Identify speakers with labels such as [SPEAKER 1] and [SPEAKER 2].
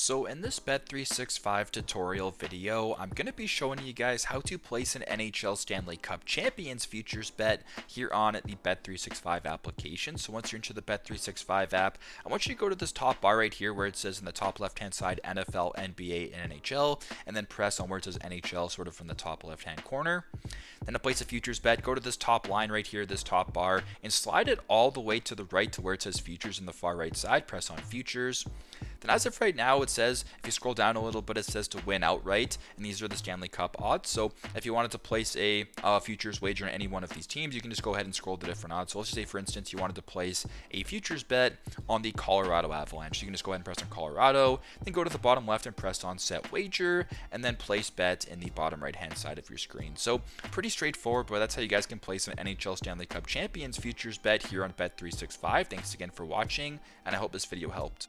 [SPEAKER 1] So in this Bet365 tutorial video, I'm going to be showing you guys how to place an NHL Stanley Cup Champions futures bet here on the Bet365 application. So once you're into the Bet365 app, I want you to go to this top bar right here where it says in the top left-hand side NFL, NBA, and NHL, and then press on where it says NHL sort of from the top left-hand corner. Then to place a futures bet, go to this top line right here, this top bar, and slide it all the way to the right to where it says futures in the far right side. Press on futures. Then as of right now, it says, if you scroll down a little bit, it says to win outright, and these are the Stanley Cup odds. So if you wanted to place a futures wager on any one of these teams, you can just go ahead and scroll the different odds. So let's just say, for instance, you wanted to place a futures bet on the Colorado Avalanche. You can just go ahead and press on Colorado, then go to the bottom left and press on set wager, and then place bet in the bottom right hand side of your screen. So pretty straightforward, but that's how you guys can place an NHL Stanley Cup Champions futures bet here on Bet365. Thanks again for watching, and I hope this video helped.